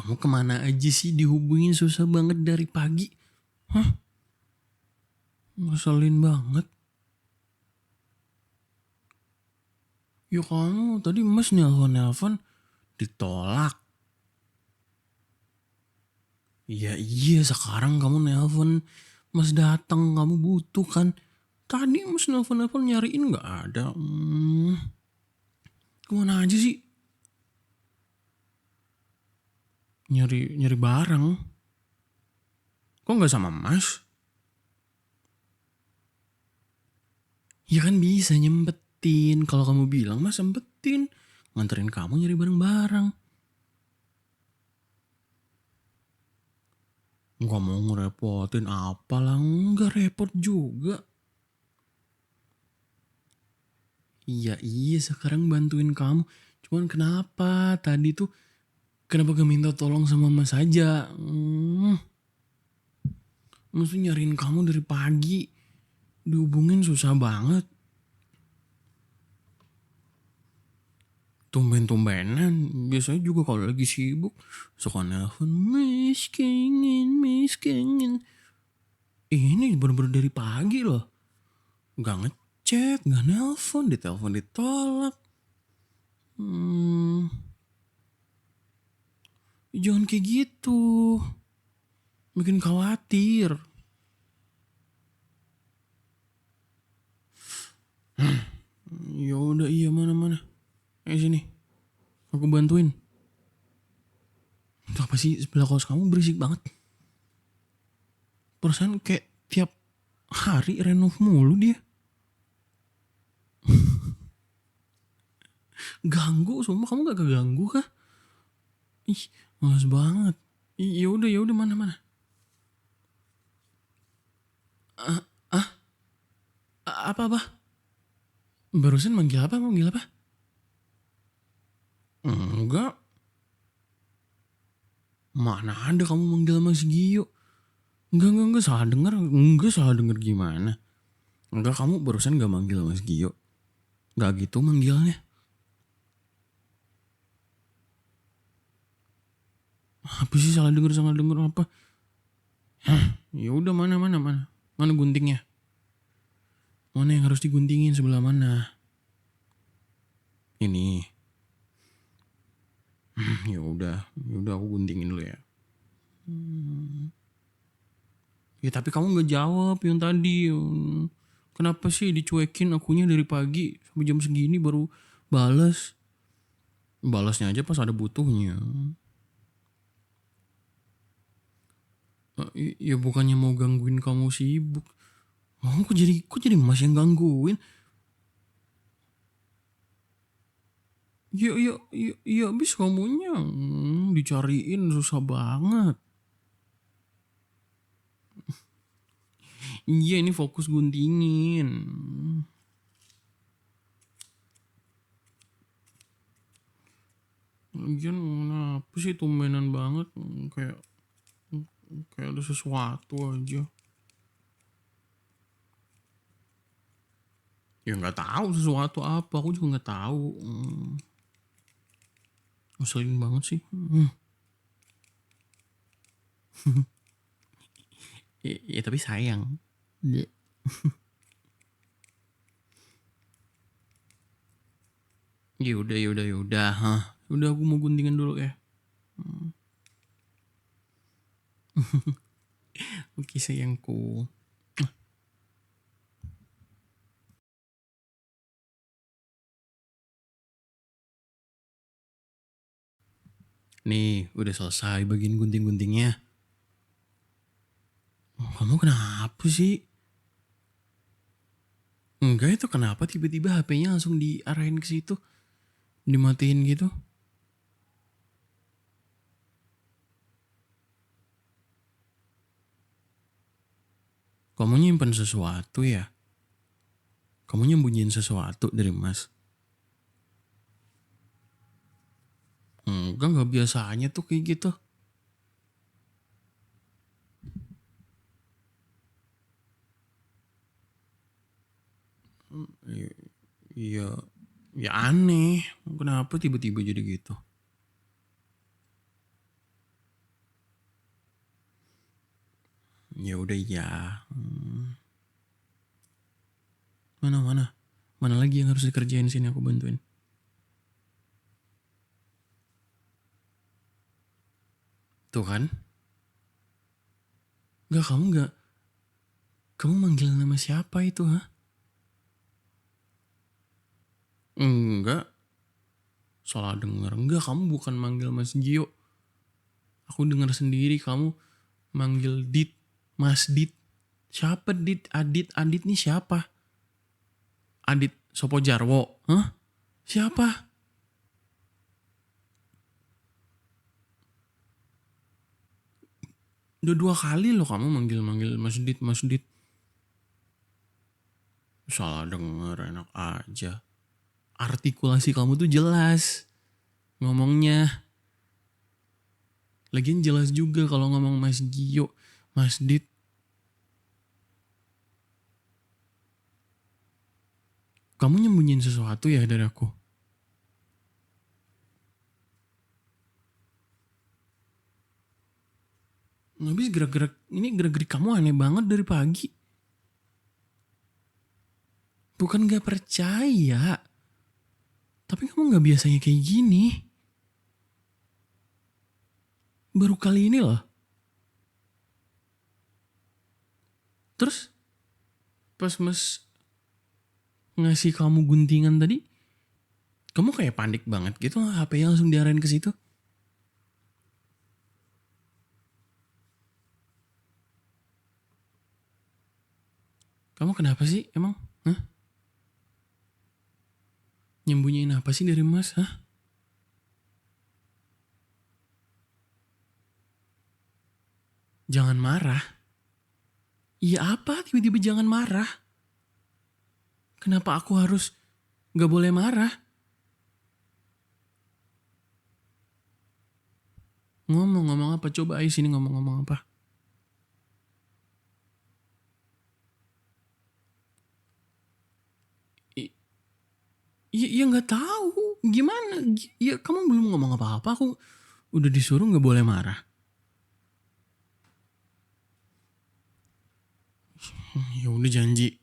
Kamu kemana aja sih, dihubungin susah banget dari pagi? Hah? Ngeselin banget. Ya kamu tadi mas nelpon ditolak. Iya sekarang kamu nelpon mas datang, kamu butuh kan. Tadi mas nelpon nyariin gak ada. Kemana aja sih? Nyari barang. Kok gak sama mas? Ya kan bisa nyempetin. Kalau kamu bilang mas sempetin nganterin kamu nyari barang-barang. Gak mau ngerepotin apalah, gak repot juga. Iya sekarang bantuin kamu. Cuman kenapa tadi tuh, kenapa gak minta tolong sama mas aja? Mesti nyariin kamu dari pagi, dihubungin susah banget. Tumben-tumbenan, biasanya juga kalau lagi sibuk suka nelfon, Miss Kengin. Ini bener-bener dari pagi loh. Gak ngechat, gak nelpon, ditelepon ditolak. Jangan kayak gitu, bikin khawatir. Ya udah, iya mana. Sini, aku bantuin. Itu apa sih, sebelah kos kamu berisik banget. Perasaan kayak tiap hari renov mulu dia. Ganggu, sumpah kamu gak keganggu kah? Ih, males banget. Ya udah mana. Apa? Barusan manggil apa? Enggak. Mana ada kamu manggil sama si Gio? Enggak, salah denger. Enggak salah denger gimana? Enggak, kamu barusan gak manggil sama si Gio. Gak gitu manggilnya. Apa sih salah denger apa? Ya udah mana? Mana guntingnya? Mana yang harus diguntingin, sebelah mana? Ini. Ya udah aku guntingin dulu ya. Ya tapi kamu nggak jawab yang tadi. Kenapa sih dicuekin akunya dari pagi sampai jam segini baru balas? Balasnya aja pas ada butuhnya. Ya bukannya mau gangguin kamu sibuk. Oh, kok jadi mas yang gangguin? Ya abis kamunya dicariin susah banget. Iya ini fokus guntingin. Lagian kenapa sih tumbenan banget, kayak ada sesuatu aja. Ya nggak tahu sesuatu apa, aku juga nggak tahu. Ngeselin banget sih. Ya tapi sayang. Ya udah. Udah aku mau guntingan dulu ya. Oke sayangku. Nih, udah selesai bagian gunting-guntingnya. Kamu kenapa sih? Enggak, itu kenapa tiba-tiba HP-nya langsung diarahin ke situ, dimatiin gitu? Kamu nyimpen sesuatu ya? Kamu nyembunyiin sesuatu dari Mas? Enggak, nggak biasanya tuh kayak gitu. Iya, ya aneh. Kenapa tiba-tiba jadi gitu? Ya udah ya. Mana lagi yang harus dikerjain sini aku bantuin. Tuh kan? Enggak. Kamu manggil nama siapa itu, ha? Enggak. Salah denger. Enggak, kamu bukan manggil Mas Gio. Aku dengar sendiri kamu manggil Dit. Mas Dit. Siapa Dit? Adit nih siapa? Adit Sopo Jarwo. Hah? Siapa? Udah 2 kali loh kamu manggil Mas Dit, Mas Dit. Salah denger, enak aja. Artikulasi kamu tuh jelas ngomongnya. Lagian jelas juga kalau ngomong Mas Gio, Mas Dit. Kamu nyembunyiin sesuatu ya dari aku? Habis gerak-gerik kamu aneh banget dari pagi. Bukan gak percaya, tapi kamu gak biasanya kayak gini. Baru kali ini loh. Terus pas Mas ngasih kamu guntingan tadi, kamu kayak panik banget gitu, HP-nya langsung diarahin ke situ. Kamu kenapa sih emang? Hah? Nyembunyiin apa sih dari Mas? Hah? Jangan marah. Iya apa tiba-tiba jangan marah? Kenapa aku harus gak boleh marah? Ngomong apa? Coba ayo sini ngomong apa? Iya nggak tahu gimana. Ya kamu belum ngomong apa-apa. Aku udah disuruh nggak boleh marah. Ya udah janji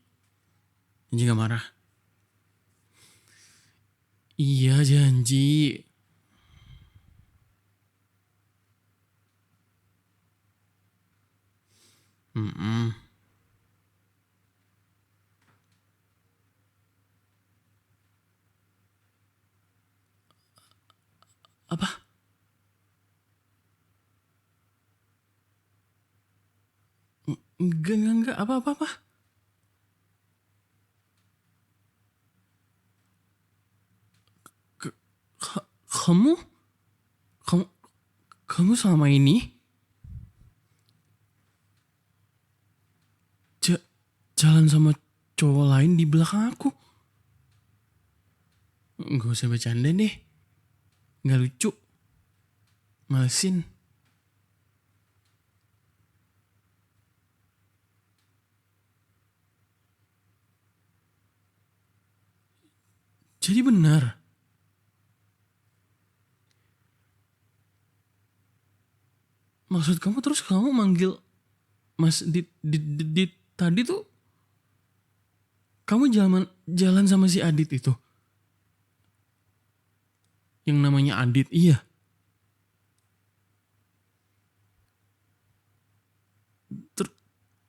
nggak marah. Iya janji. Mm-mm. Apa? Enggak. Apa? Kamu, kamu, kamu selama ini jalan sama cowok lain di belakang aku. Gak usah bercanda deh. Gak lucu. Malesin. Jadi benar. Maksud kamu terus kamu manggil Mas Dit tadi tuh kamu jalan sama si Adit itu. Yang namanya Adit, iya.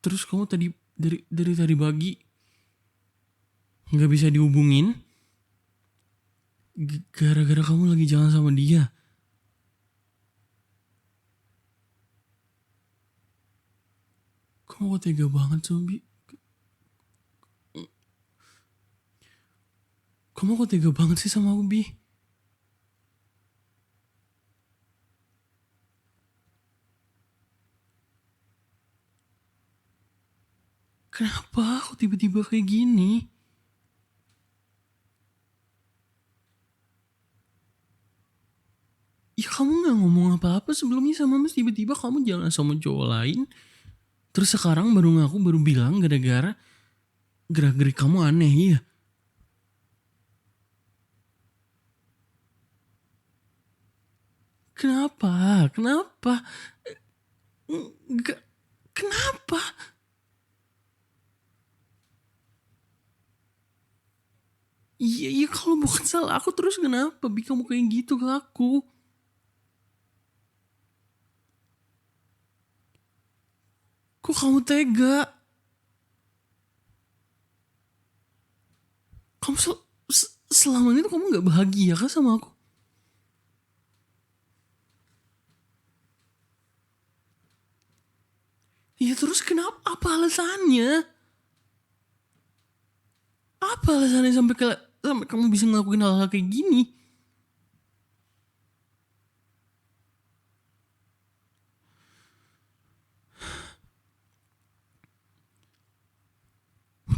Terus kamu tadi dari tadi pagi nggak bisa dihubungin gara-gara kamu lagi jalan sama dia. Kamu kok tega banget Zombie? Kamu kok tega banget sih sama aku, Bi? Kenapa aku tiba-tiba kayak gini? Ya kamu gak ngomong apa-apa sebelumnya sama Mas, tiba-tiba kamu jalan sama cowok lain. Terus sekarang baru ngaku, baru bilang gara-gara gerak-gerik kamu aneh, iya. Kenapa? Enggak. Kenapa? Iya, iya kalau bukan salah aku terus kenapa Bi kamu kayak gitu ke aku? Kok kamu tega? Kamu selama ini tuh kamu gak bahagia kan sama aku? Iya terus kenapa? Apa alasannya? Apa alasannya sampai kamu bisa ngelakuin hal-hal kayak gini?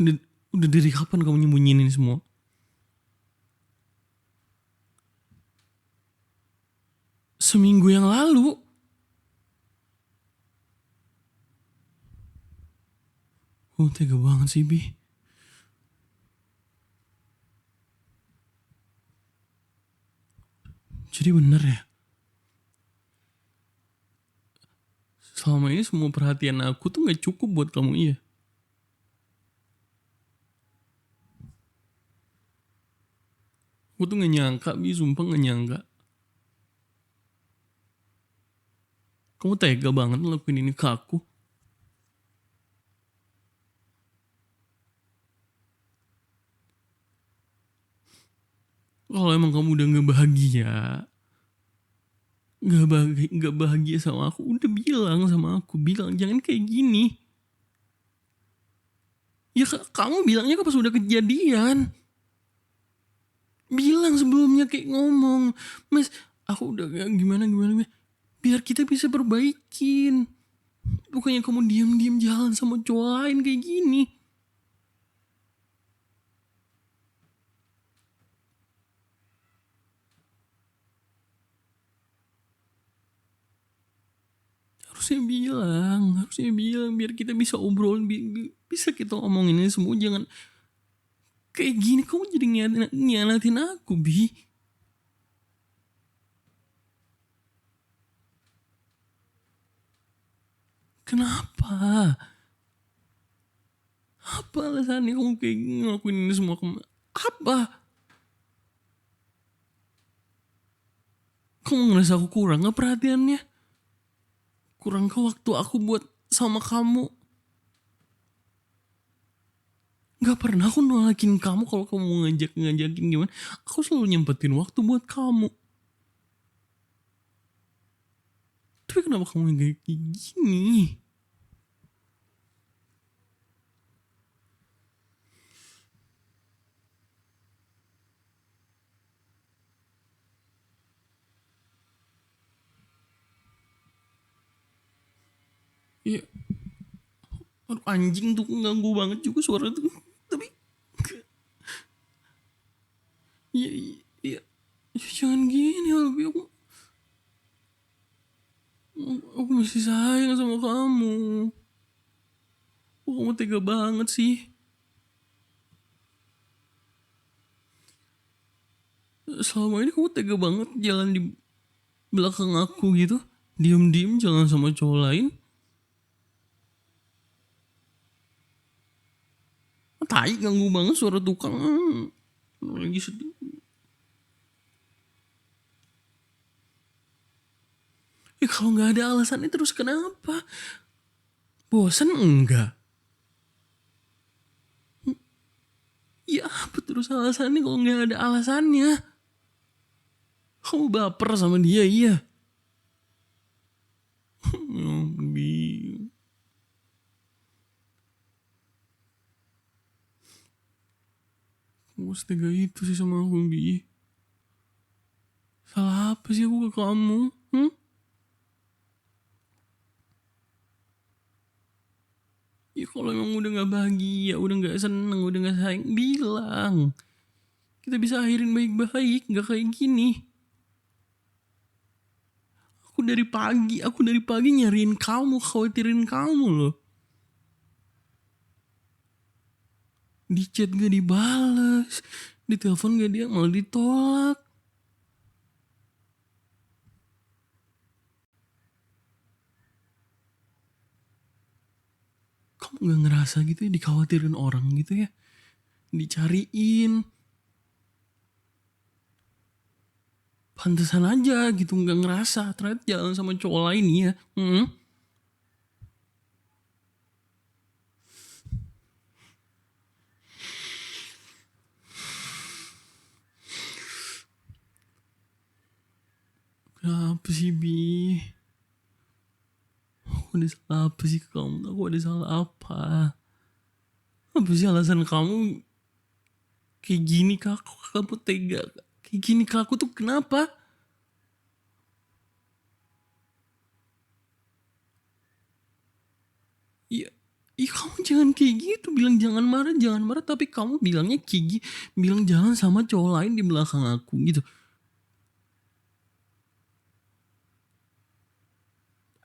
Udah, udah dari kapan kamu nyembunyiin ini semua? Seminggu yang lalu. Oh tega banget sih Bi. Jadi bener ya? Selama ini semua perhatian aku tuh gak cukup buat kamu, iya? Aku tuh gak nyangka Bi, sumpah gak nyangka. Kamu tega banget ngelakuin ini ke aku. Kalau emang kamu udah gak bahagia, gak bahagia sama aku, udah bilang sama aku, bilang jangan kayak gini. Ya kamu bilangnya pas udah kejadian. Bilang sebelumnya kayak ngomong, Mas aku udah gimana, biar kita bisa perbaikin. Bukannya kamu diam-diam jalan sama cowok lain kayak gini. Harusnya bilang biar kita bisa obrolin, bisa kita ngomongin ini semua. Jangan kayak gini, kamu jadi ngianatin aku Bi. Kenapa? Apa alasannya kamu kayak ngelakuin ini semua? Apa? Kamu ngerasa aku kurang gak perhatiannya? Kurang ke waktu aku buat sama kamu? Gak pernah aku nolakin kamu kalau kamu mau ngajakin gimana. Aku selalu nyempetin waktu buat kamu. Tapi kenapa kamu kayak gini? Iya, aduh, anjing tuh ganggu banget juga suara tuh. Tapi iya, iya, jangan gini Albi. Aku masih sayang sama kamu. Kamu tega banget sih. Selama ini kamu tega banget jalan di belakang aku gitu. Diem-diem jalan sama cowok lain. Tai, ganggu banget suara tukang. Lagi sedih. Ya kalau gak ada alasannya terus kenapa? Bosan enggak? Ya apa terus alasannya kalau gak ada alasannya? Kamu baper sama dia, iya? Bi. Kamu setega itu sih sama aku, Bi. Salah apa sih aku ke kamu? Ya kalau emang udah gak bahagia, udah gak seneng, udah gak sayang, bilang. Kita bisa akhirin baik-baik, gak kayak gini. Aku dari pagi nyariin kamu, khawatirin kamu loh. Di chat gak dibales, di telepon gak dia, malah ditolak. Kamu gak ngerasa gitu ya dikhawatirin orang gitu ya, dicariin. Pantesan aja gitu gak ngerasa ternyata jalan sama cowok lain ya. Kenapa sih Bi? Aku ada salah apa sih ke kamu? Aku ada salah apa? Apa sih alasan kamu kayak gini ke aku? Kamu tega kayak gini ke aku tuh kenapa? Iya, iya kamu jangan kayak gitu. Bilang jangan marah. Tapi kamu bilangnya kayak gitu. Bilang jalan sama cowok lain di belakang aku gitu.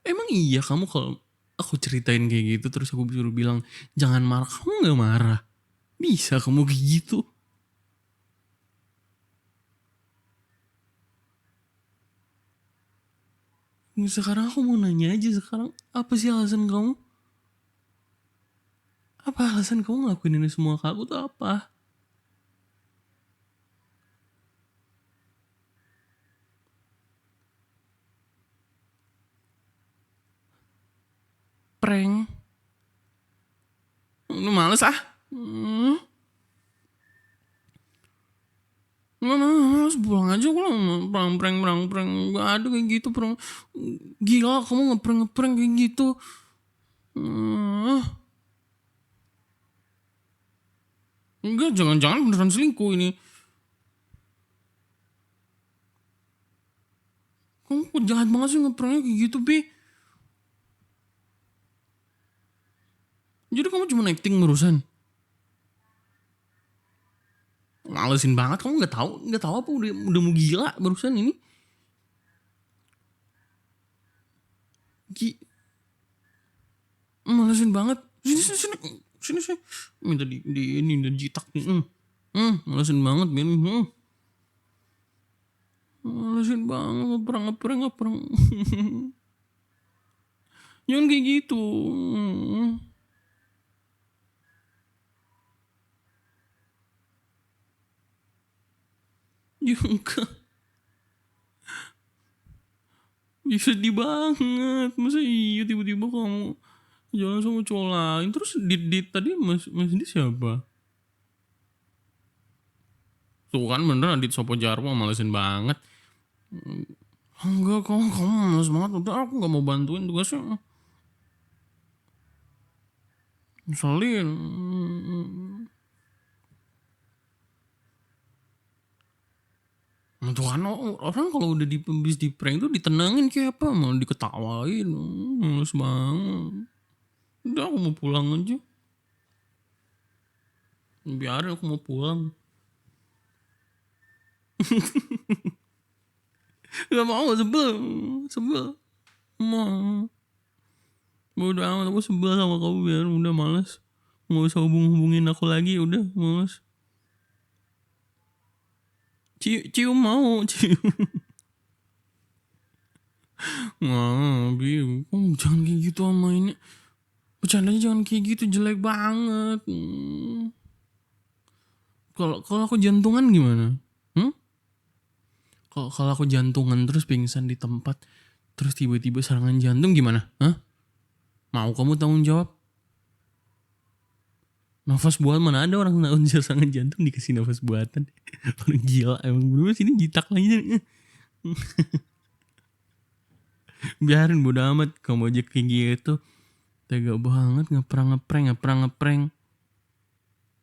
Emang iya kamu kalau aku ceritain kayak gitu terus aku suruh bilang jangan marah, kamu gak marah? Bisa kamu kayak gitu? Sekarang aku mau nanya aja sekarang, apa sih alasan kamu? Apa alasan kamu ngelakuin ini semua ke aku tuh apa? Prank? Lu males ah? Nggak males, pulang aja aku lah. Prank. Gak ada kayak gitu prank. Gila kamu ngeprank kayak gitu. Enggak, jangan-jangan beneran selingkuh ini. Kamu kok jahat banget sih ngepranknya kayak gitu, Bi. Jadi kamu cuma acting barusan. Malesin banget, kamu nggak tahu apa udah mau gila barusan ini. Gi, malesin banget. Sini. Minta di ini udah jitak nih. Malesin banget, Bin. Malesin banget ngepreng. Jangan kayak gitu. Juga. Sedih banget. Masa iya tiba-tiba kamu jalan sama cowok lain. Terus dit tadi mas ini siapa? Tuh kan bener Adit Sopo Jarwo malesin banget. Enggak, kamu males banget. Udah aku gak mau bantuin tugasnya. Ngeselin. Tuh kan orang kalau udah di prank tuh ditenangin kayak apa, malah diketawain. Males banget. Udah aku mau pulang aja. Biarin aku mau pulang. Gak mau, sebel. Mau. Udah amat, aku sebel sama kamu, biar udah males. Gak usah hubungin aku lagi, udah males. Cium mau, cium. Nah, kamu jangan kayak gitu sama ini. Bercandanya jangan kayak gitu, jelek banget. Kalau aku jantungan gimana? Kalau aku jantungan terus pingsan di tempat, terus tiba-tiba serangan jantung gimana? Mau kamu tanggung jawab? Nafas buatan, mana ada orang serangan jantung dikasih nafas buatan. Orang gila emang, bener sini jitak lagi. Biarin bodo amat, kamu aja kayak gitu. Tega banget ngeprank.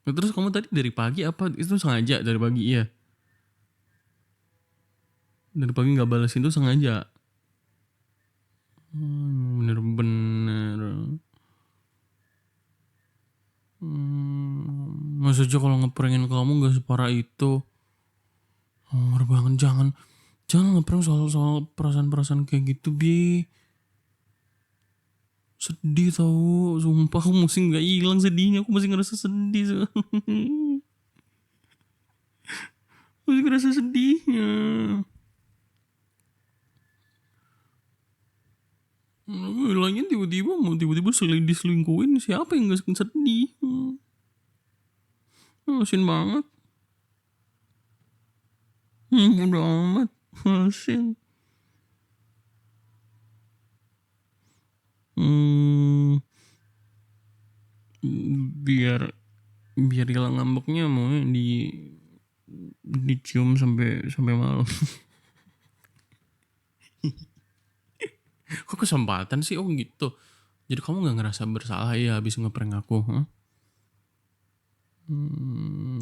Nah, terus kamu tadi dari pagi apa? Itu sengaja dari pagi, iya? Dari pagi gak balesin tuh sengaja? Bener-bener. Maksudnya kalau ngeprengin kamu gak separah itu. Banget, jangan ngeprank soal perasaan kayak gitu, Bi. Sedih tau, sumpah aku masih gak hilang sedihnya, aku masih ngerasa sedih. Masih ngerasa sedihnya. Bilangnya tiba-tiba diselingkuhin, siapa yang gak sedih? Asin banget. Bodo amat. Asin. Biar hilang ngambeknya mau dicium sampai malam. Kok kesempatan sih? Oh gitu. Jadi kamu nggak ngerasa bersalah ya habis ngeprank aku? Huh?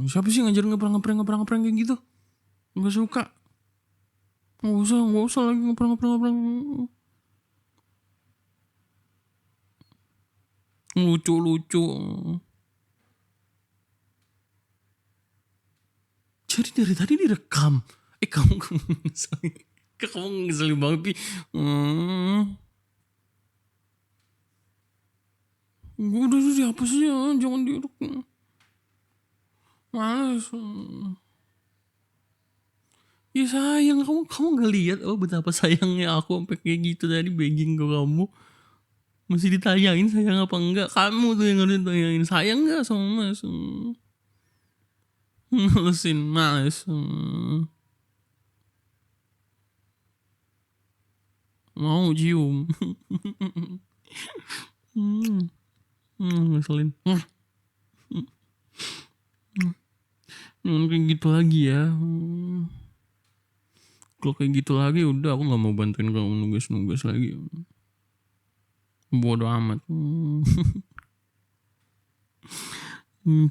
Siapa sih ngajarin ngeprank kayak gitu? Nggak suka. Nggak usah lagi ngeprank. Lucu. Jadi dari tadi direkam. Kamu ngeselin banget Pi. Gue udah dihapus aja, jangan direkam. Males. Ya sayang, kamu gak lihat betapa sayangnya aku sampai kayak gitu tadi begging ke kamu. Masih ditanyain sayang apa enggak? Kamu tuh yang harus ditanyain sayang enggak sama Mas. Males. Mau cium. Ngeselin. Kayak gitu lagi ya. Kalau kayak gitu lagi udah aku nggak mau bantuin kamu nugas lagi. Bodoh amat.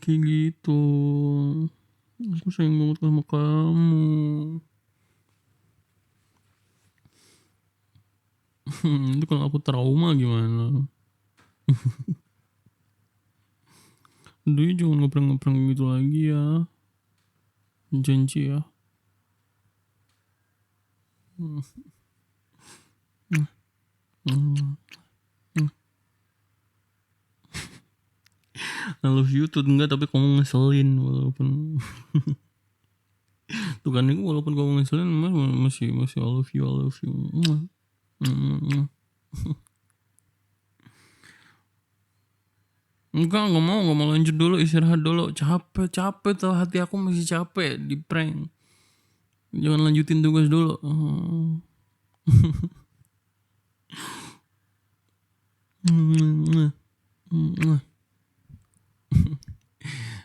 Kayak gitu. Aku sayang banget sama kamu. Itu kalau aku trauma gimana? Duh, jangan ngeprank gitu lagi ya. Janji ya. I love you tuh enggak, tapi kamu ngeselin walaupun tuh kan itu walaupun kamu ngeselin masih I love you. Enggak mau lanjut dulu, istirahat dulu, capek tuh, hati aku masih capek di prank. Jangan lanjutin tugas dulu.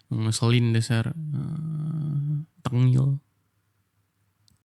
Ngeselin dasar tengil.